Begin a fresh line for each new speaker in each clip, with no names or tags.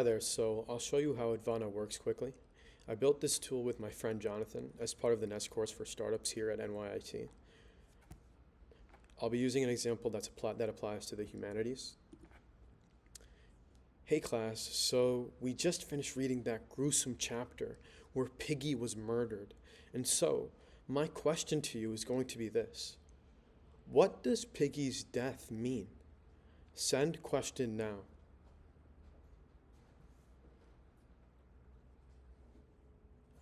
Hi there, so I'll show you how Edvana works quickly. I built this tool with my friend Jonathan as part of the NEST course for startups here at NYIT. I'll be using an example that applies to the humanities. Hey class, so we just finished reading that gruesome chapter where Piggy was murdered. And so, my question to you is going to be this. What does Piggy's death mean? Send question now.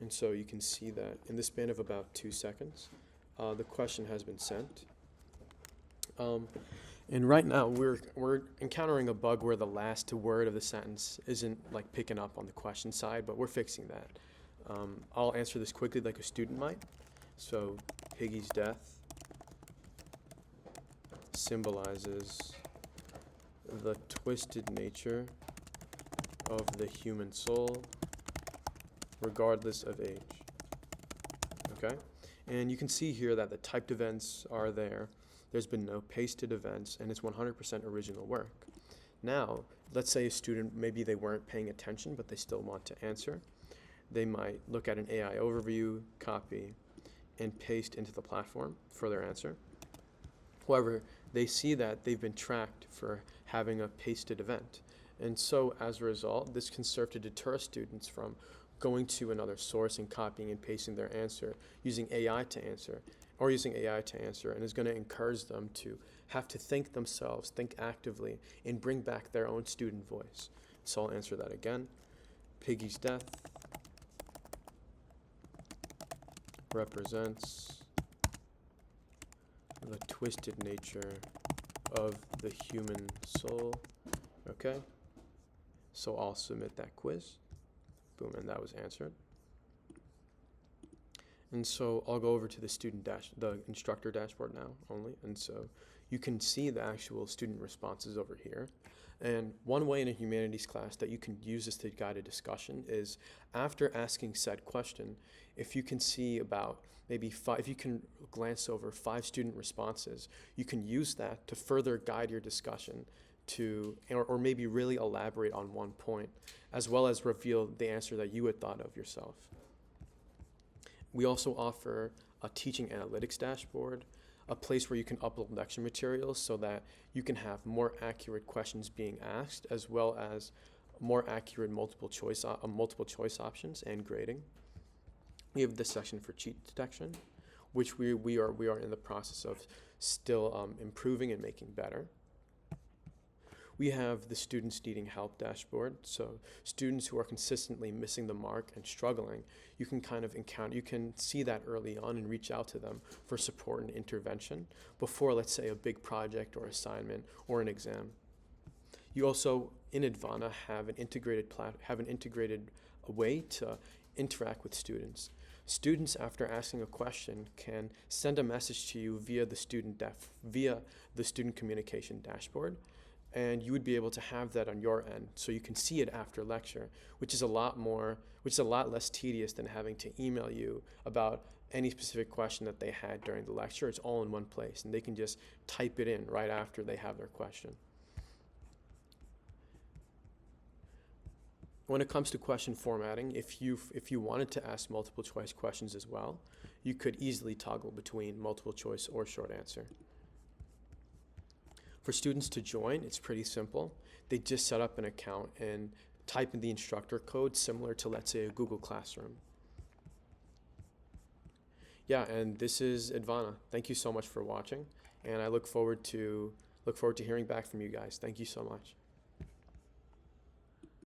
And so you can see that in the span of about 2 seconds, the question has been sent. And right now we're encountering a bug where the last word of the sentence isn't like picking up on the question side, but we're fixing that. I'll answer this quickly like a student might. So Piggy's death symbolizes the twisted nature of the human soul regardless of age. Okay? And you can see here that the typed events are there. There's been no pasted events, and it's 100% original work. Now, let's say a student, maybe they weren't paying attention, but they still want to answer. They might look at an AI overview, copy, and paste into the platform for their answer. However, they see that they've been tracked for having a pasted event. And so, as a result, this can serve to deter students from going to another source and copying and pasting their answer using AI to answer, and is going to encourage them to have to think themselves, think actively, and bring back their own student voice. So I'll answer that again. Piggy's death represents the twisted nature of the human soul. Okay? So I'll submit that quiz. Boom, and that was answered. And so I'll go over to the instructor dashboard now only. And so you can see the actual student responses over here. And one way in a humanities class that you can use this to guide a discussion is after asking said question, if you can see about maybe if you can glance over 5 student responses, you can use that to further guide your discussion or maybe really elaborate on one point, as well as reveal the answer that you had thought of yourself. We also offer a teaching analytics dashboard, a place where you can upload lecture materials so that you can have more accurate questions being asked, as well as more accurate multiple choice options and grading. We have this section for cheat detection, which we are in the process of still improving and making better. We have the students needing help dashboard. So students who are consistently missing the mark and struggling, you can see that early on and reach out to them for support and intervention before, let's say, a big project or assignment or an exam. You also, in Edvana, have an integrated way to interact with students. Students, after asking a question, can send a message to you via the student communication dashboard. And you would be able to have that on your end, so you can see it after lecture, which is a lot less tedious than having to email you about any specific question that they had during the lecture. It's all in one place, and they can just type it in right after they have their question. When it comes to question formatting, if you wanted to ask multiple choice questions as well, you could easily toggle between multiple choice or short answer. For students to join, it's pretty simple. They just set up an account and type in the instructor code similar to, let's say, a Google Classroom. Yeah, and this is Edvana. Thank you so much for watching, and I look forward to hearing back from you guys. Thank you so much.